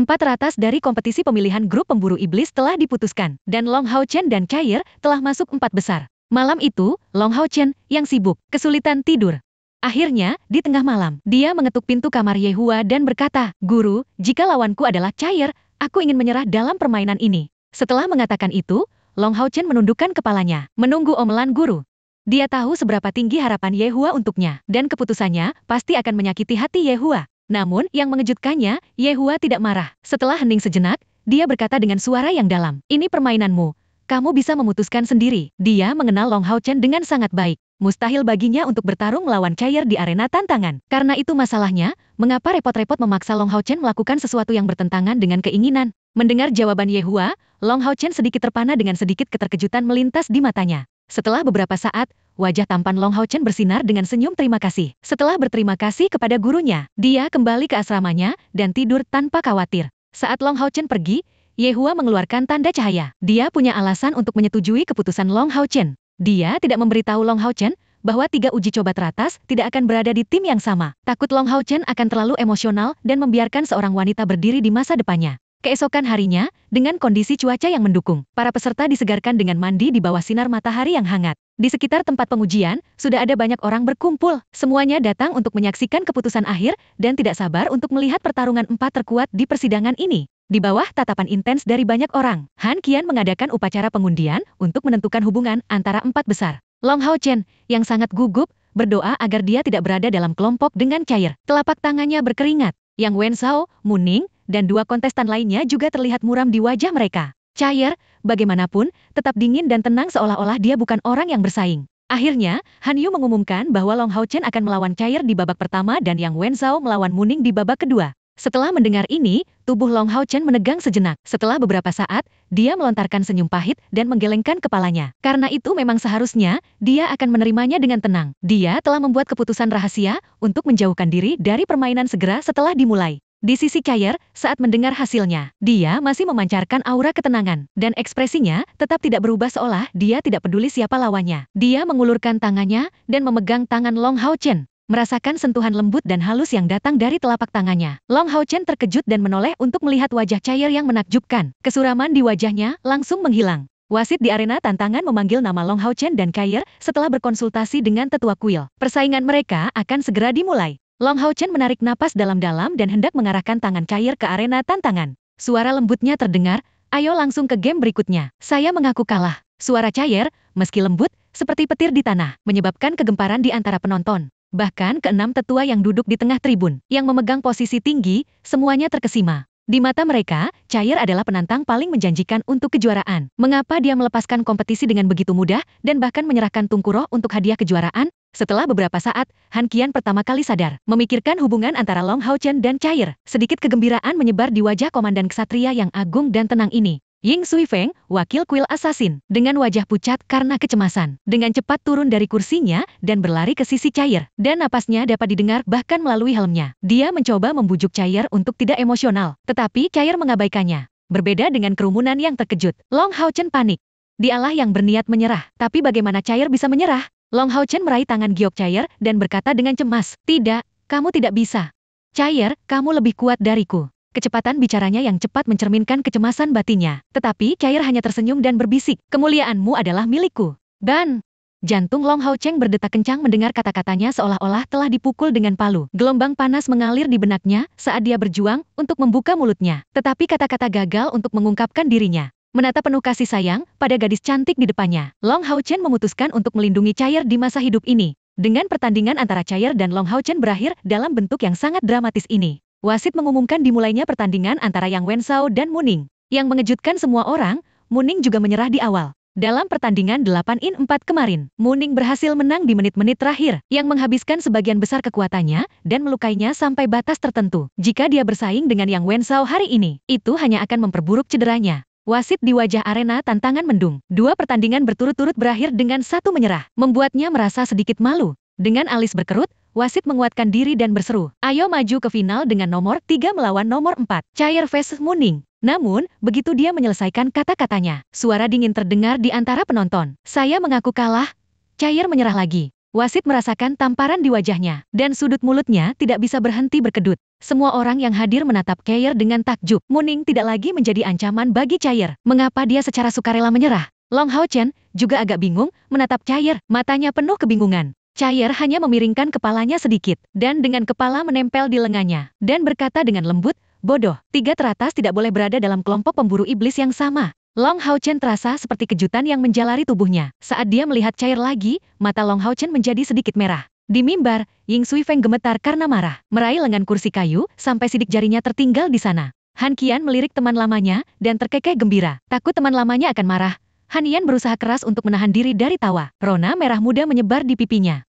teratas dari kompetisi pemilihan grup pemburu iblis telah diputuskan, dan Long Hao Chen dan Chair telah masuk 4 besar. Malam itu, Long Hao Chen, yang sibuk, kesulitan tidur. Akhirnya, di tengah malam, dia mengetuk pintu kamar Yehua dan berkata, "Guru, jika lawanku adalah Chair, aku ingin menyerah dalam permainan ini." Setelah mengatakan itu, Long Hao Chen menundukkan kepalanya, menunggu omelan guru. Dia tahu seberapa tinggi harapan Yehua untuknya, dan keputusannya pasti akan menyakiti hati Yehua. Namun, yang mengejutkannya, Yehua tidak marah. Setelah hening sejenak, dia berkata dengan suara yang dalam, "Ini permainanmu. Kamu bisa memutuskan sendiri." Dia mengenal Long Hao Chen dengan sangat baik. Mustahil baginya untuk bertarung melawan Chair di arena tantangan. Karena itu masalahnya, mengapa repot-repot memaksa Long Hao Chen melakukan sesuatu yang bertentangan dengan keinginan? Mendengar jawaban Yehua, Long Hao Chen sedikit terpana dengan sedikit keterkejutan melintas di matanya. Setelah beberapa saat, wajah tampan Long Hao Chen bersinar dengan senyum terima kasih. Setelah berterima kasih kepada gurunya, dia kembali ke asramanya dan tidur tanpa khawatir. Saat Long Hao Chen pergi, Yehua mengeluarkan tanda cahaya. Dia punya alasan untuk menyetujui keputusan Long Hao Chen. Dia tidak memberitahu Long Hao Chen bahwa 3 uji coba teratas tidak akan berada di tim yang sama. Takut Long Hao Chen akan terlalu emosional dan membiarkan seorang wanita berdiri di masa depannya. Keesokan harinya, dengan kondisi cuaca yang mendukung, para peserta disegarkan dengan mandi di bawah sinar matahari yang hangat. Di sekitar tempat pengujian, sudah ada banyak orang berkumpul. Semuanya datang untuk menyaksikan keputusan akhir dan tidak sabar untuk melihat pertarungan 4 terkuat di persidangan ini. Di bawah tatapan intens dari banyak orang, Han Qian mengadakan upacara pengundian untuk menentukan hubungan antara 4 besar. Long Hao Chen, yang sangat gugup, berdoa agar dia tidak berada dalam kelompok dengan Chair. Telapak tangannya berkeringat. Yang Wen Zhao, Mu Ning, dan 2 kontestan lainnya juga terlihat muram di wajah mereka. Chair, bagaimanapun, tetap dingin dan tenang seolah-olah dia bukan orang yang bersaing. Akhirnya, Han Yu mengumumkan bahwa Long Hao Chen akan melawan Chair di babak pertama dan Yang Wen Zhao melawan Mu Ning di babak kedua. Setelah mendengar ini, tubuh Long Hao Chen menegang sejenak. Setelah beberapa saat, dia melontarkan senyum pahit dan menggelengkan kepalanya. Karena itu memang seharusnya, dia akan menerimanya dengan tenang. Dia telah membuat keputusan rahasia untuk menjauhkan diri dari permainan segera setelah dimulai. Di sisi Chair, saat mendengar hasilnya, dia masih memancarkan aura ketenangan, dan ekspresinya tetap tidak berubah seolah dia tidak peduli siapa lawannya. Dia mengulurkan tangannya dan memegang tangan Long Hao Chen. Merasakan sentuhan lembut dan halus yang datang dari telapak tangannya. Long Hao Chen terkejut dan menoleh untuk melihat wajah Chair yang menakjubkan. Kesuraman di wajahnya langsung menghilang. Wasit di arena tantangan memanggil nama Long Hao Chen dan Chair setelah berkonsultasi dengan tetua kuil. Persaingan mereka akan segera dimulai. Long Hao Chen menarik napas dalam-dalam dan hendak mengarahkan tangan Chair ke arena tantangan. Suara lembutnya terdengar, "Ayo langsung ke game berikutnya." "Saya mengaku kalah." Suara Chair, meski lembut, seperti petir di tanah, menyebabkan kegemparan di antara penonton. Bahkan ke-6 tetua yang duduk di tengah tribun, yang memegang posisi tinggi, semuanya terkesima. Di mata mereka, Chair adalah penantang paling menjanjikan untuk kejuaraan. Mengapa dia melepaskan kompetisi dengan begitu mudah dan bahkan menyerahkan Tungku Roh untuk hadiah kejuaraan? Setelah beberapa saat, Han Qian pertama kali sadar, memikirkan hubungan antara Long Hao Chen dan Chair. Sedikit kegembiraan menyebar di wajah komandan ksatria yang agung dan tenang ini. Ying Sui Feng, wakil kuil assassin, dengan wajah pucat karena kecemasan, dengan cepat turun dari kursinya dan berlari ke sisi Chair, dan napasnya dapat didengar bahkan melalui helmnya. Dia mencoba membujuk Chair untuk tidak emosional, tetapi Chair mengabaikannya. Berbeda dengan kerumunan yang terkejut, Long Hao Chen panik. Dialah yang berniat menyerah, tapi bagaimana Chair bisa menyerah? Long Hao Chen meraih tangan giok Chair dan berkata dengan cemas, "Tidak, kamu tidak bisa. Chair, kamu lebih kuat dariku." Kecepatan bicaranya yang cepat mencerminkan kecemasan batinnya. Tetapi Chair hanya tersenyum dan berbisik, "Kemuliaanmu adalah milikku." Dan jantung Long Hao Chen berdetak kencang mendengar kata-katanya seolah-olah telah dipukul dengan palu. Gelombang panas mengalir di benaknya saat dia berjuang untuk membuka mulutnya. Tetapi kata-kata gagal untuk mengungkapkan dirinya. Menatap penuh kasih sayang pada gadis cantik di depannya, Long Hao Chen memutuskan untuk melindungi Chair di masa hidup ini. Dengan pertandingan antara Chair dan Long Hao Chen berakhir dalam bentuk yang sangat dramatis ini, wasit mengumumkan dimulainya pertandingan antara Yang Wen Zhao dan Mu Ning. Yang mengejutkan semua orang, Mu Ning juga menyerah di awal. Dalam pertandingan 8-4 kemarin, Mu Ning berhasil menang di menit-menit terakhir, yang menghabiskan sebagian besar kekuatannya dan melukainya sampai batas tertentu. Jika dia bersaing dengan Yang Wen Zhao hari ini, itu hanya akan memperburuk cederanya. Wasit di wajah arena tantangan mendung. 2 pertandingan berturut-turut berakhir dengan 1 menyerah, membuatnya merasa sedikit malu. Dengan alis berkerut, wasit menguatkan diri dan berseru, "Ayo maju ke final dengan nomor 3 melawan nomor 4. Chair vs Mu Ning." Namun, begitu dia menyelesaikan kata-katanya, suara dingin terdengar di antara penonton. "Saya mengaku kalah." Chair menyerah lagi. Wasit merasakan tamparan di wajahnya, dan sudut mulutnya tidak bisa berhenti berkedut. Semua orang yang hadir menatap Chair dengan takjub. Muning tidak lagi menjadi ancaman bagi Chair. Mengapa dia secara sukarela menyerah? Long Hao Chen juga agak bingung menatap Chair, matanya penuh kebingungan. Chair hanya memiringkan kepalanya sedikit, dan dengan kepala menempel di lengannya, dan berkata dengan lembut, bodoh, 3 teratas tidak boleh berada dalam kelompok pemburu iblis yang sama. Long Hao Chen terasa seperti kejutan yang menjalari tubuhnya. Saat dia melihat Chair lagi, mata Long Hao Chen menjadi sedikit merah. Di mimbar, Ying Sui Feng gemetar karena marah, meraih lengan kursi kayu, sampai sidik jarinya tertinggal di sana. Han Qian melirik teman lamanya, dan terkekeh gembira. Takut teman lamanya akan marah, Han Yan berusaha keras untuk menahan diri dari tawa. Rona merah muda menyebar di pipinya.